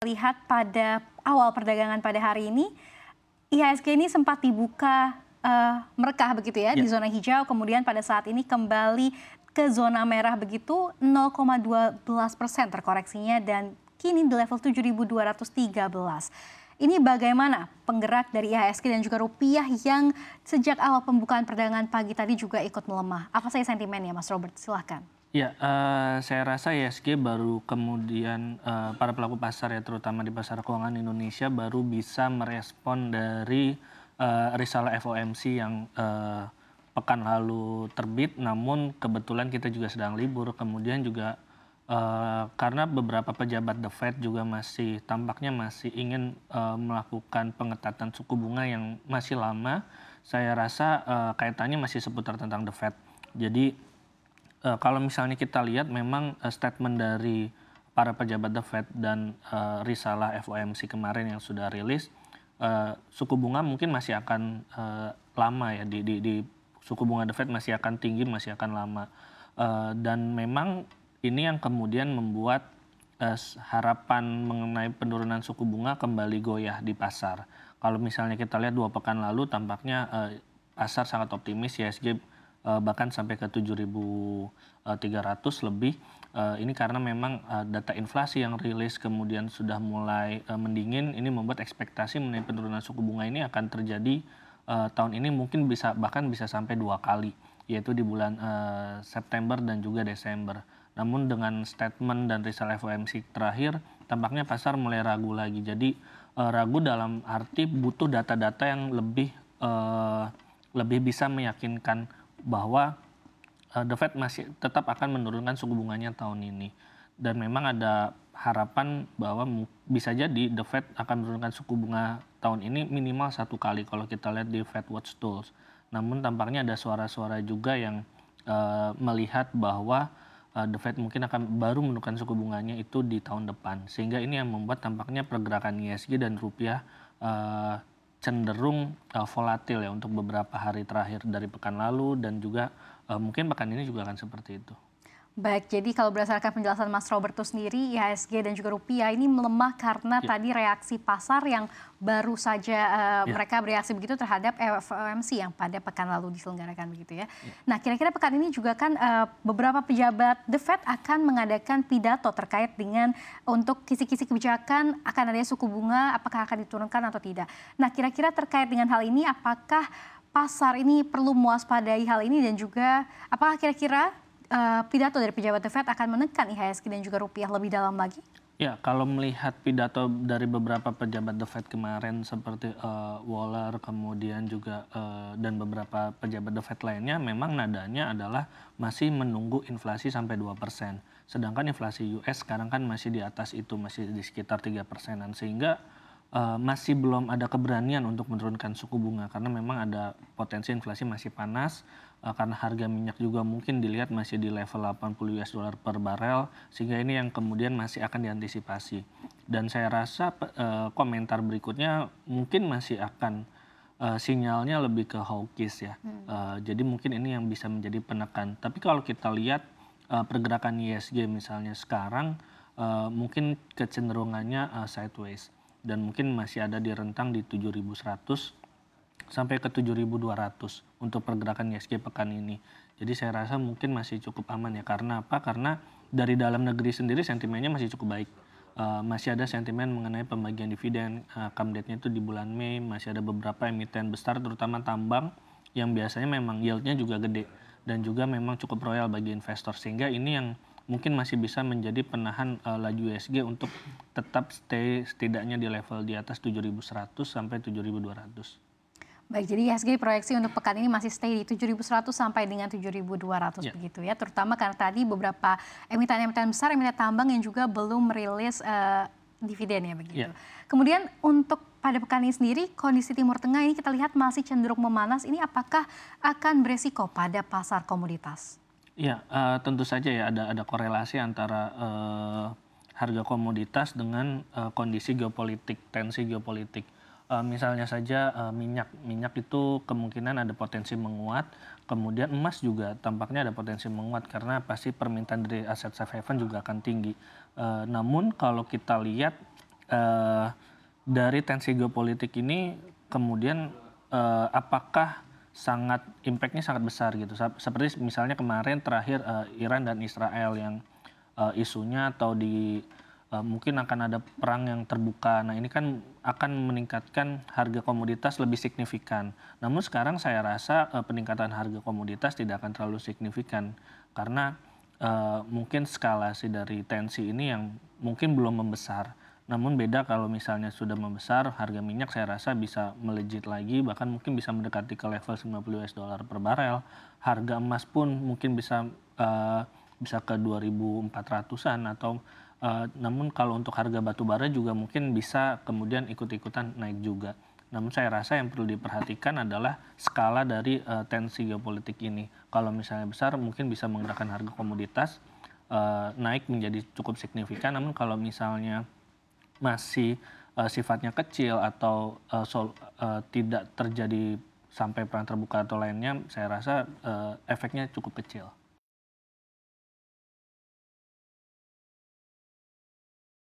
lihat pada awal perdagangan pada hari ini, IHSG ini sempat dibuka merekah begitu ya, di zona hijau, kemudian pada saat ini kembali ke zona merah begitu, 0,12% terkoreksinya dan kini di level 7.213. Ini bagaimana penggerak dari IHSG dan juga rupiah yang sejak awal pembukaan perdagangan pagi tadi juga ikut melemah? Apa saja sentimennya, Mas Robert? Silahkan. Ya, saya rasa IHSG baru kemudian para pelaku pasar ya, terutama di pasar keuangan Indonesia baru bisa merespon dari risalah FOMC yang pekan lalu terbit, namun kebetulan kita juga sedang libur, kemudian juga karena beberapa pejabat The Fed juga tampaknya masih ingin melakukan pengetatan suku bunga yang masih lama, saya rasa kaitannya masih seputar tentang The Fed. Jadi kalau misalnya kita lihat memang statement dari para pejabat The Fed dan risalah FOMC kemarin yang sudah rilis, suku bunga mungkin masih akan lama ya, di suku bunga The Fed masih akan tinggi, masih akan lama. Dan memang ini yang kemudian membuat harapan mengenai penurunan suku bunga kembali goyah di pasar. Kalau misalnya kita lihat 2 pekan lalu tampaknya pasar sangat optimis, IHSG bahkan sampai ke 7.300 lebih. Ini karena memang data inflasi yang rilis kemudian sudah mulai mendingin, ini membuat ekspektasi mengenai penurunan suku bunga ini akan terjadi tahun ini mungkin bahkan bisa sampai 2 kali, yaitu di bulan September dan juga Desember. Namun dengan statement dan risalah FOMC terakhir, tampaknya pasar mulai ragu lagi. Jadi ragu dalam arti butuh data-data yang lebih bisa meyakinkan bahwa The Fed masih tetap akan menurunkan suku bunganya tahun ini. Dan memang ada harapan bahwa bisa jadi The Fed akan menurunkan suku bunga tahun ini minimal 1 kali kalau kita lihat di Fed Watch Tools. Namun tampaknya ada suara-suara juga yang melihat bahwa The Fed mungkin akan baru menurunkan suku bunganya itu di tahun depan. Sehingga ini yang membuat tampaknya pergerakan IHSG dan rupiah cenderung volatil ya untuk beberapa hari terakhir dari pekan lalu dan juga mungkin pekan ini juga akan seperti itu. Baik, jadi kalau berdasarkan penjelasan Mas Roberto sendiri, IHSG dan juga rupiah ini melemah karena tadi reaksi pasar yang baru saja mereka bereaksi begitu terhadap FOMC yang pada pekan lalu diselenggarakan begitu ya. Nah, kira-kira pekan ini juga kan beberapa pejabat The Fed akan mengadakan pidato terkait dengan untuk kisi-kisi kebijakan akan ada suku bunga, apakah akan diturunkan atau tidak. Nah, kira-kira terkait dengan hal ini, apakah pasar ini perlu mewaspadai hal ini dan juga apakah kira-kira pidato dari pejabat The Fed akan menekan IHSG dan juga rupiah lebih dalam lagi? Ya, kalau melihat pidato dari beberapa pejabat The Fed kemarin seperti Waller, kemudian juga dan beberapa pejabat The Fed lainnya, memang nadanya adalah masih menunggu inflasi sampai 2%. Sedangkan inflasi US sekarang kan masih di atas itu, masih di sekitar 3%-an. Sehingga masih belum ada keberanian untuk menurunkan suku bunga karena memang ada potensi inflasi masih panas. Karena harga minyak juga mungkin dilihat masih di level 80 US dollar per barel, sehingga ini yang kemudian masih akan diantisipasi. Dan saya rasa komentar berikutnya mungkin masih akan sinyalnya lebih ke hawkish ya. Jadi mungkin ini yang bisa menjadi penekan. Tapi kalau kita lihat pergerakan IHSG misalnya sekarang mungkin kecenderungannya sideways dan mungkin masih ada di rentang di 7.100 sampai ke 7.200 untuk pergerakan IHSG pekan ini. Jadi saya rasa mungkin masih cukup aman ya. Karena apa? Karena dari dalam negeri sendiri sentimennya masih cukup baik. Masih ada sentimen mengenai pembagian dividen. Come date-nya itu di bulan Mei. Masih ada beberapa emiten besar terutama tambang yang biasanya memang yield-nya juga gede. Dan juga memang cukup royal bagi investor. Sehingga ini yang mungkin masih bisa menjadi penahan laju IHSG untuk tetap stay setidaknya di level di atas 7.100 sampai 7.200. Baik, jadi IHSG proyeksi untuk pekan ini masih stay di 7.100 sampai dengan 7.200 begitu ya. Terutama karena tadi beberapa emiten-emiten besar, emiten tambang yang juga belum merilis dividen ya begitu. Kemudian untuk pada pekan ini sendiri, kondisi Timur Tengah ini kita lihat masih cenderung memanas. Ini apakah akan beresiko pada pasar komoditas? Ya, tentu saja ya ada korelasi antara harga komoditas dengan kondisi geopolitik, tensi geopolitik. Misalnya saja minyak itu kemungkinan ada potensi menguat, kemudian emas juga tampaknya ada potensi menguat karena pasti permintaan dari aset safe haven juga akan tinggi. Namun kalau kita lihat eh, dari tensi geopolitik ini kemudian apakah impactnya sangat besar gitu. Seperti misalnya kemarin terakhir Iran dan Israel yang isunya atau mungkin akan ada perang yang terbuka. Nah ini kan akan meningkatkan harga komoditas lebih signifikan. Namun sekarang saya rasa peningkatan harga komoditas tidak akan terlalu signifikan karena mungkin skalasi dari tensi ini yang mungkin belum membesar. Namun beda kalau misalnya sudah membesar, harga minyak saya rasa bisa melejit lagi, bahkan mungkin bisa mendekati ke level 90 US dollar per barel. Harga emas pun mungkin bisa ke 2.400-an atau namun kalau untuk harga batu bara juga mungkin bisa kemudian ikut-ikutan naik juga. Namun saya rasa yang perlu diperhatikan adalah skala dari tensi geopolitik ini. Kalau misalnya besar mungkin bisa menggerakkan harga komoditas naik menjadi cukup signifikan. Namun kalau misalnya masih sifatnya kecil atau tidak terjadi sampai perang terbuka atau lainnya, saya rasa efeknya cukup kecil.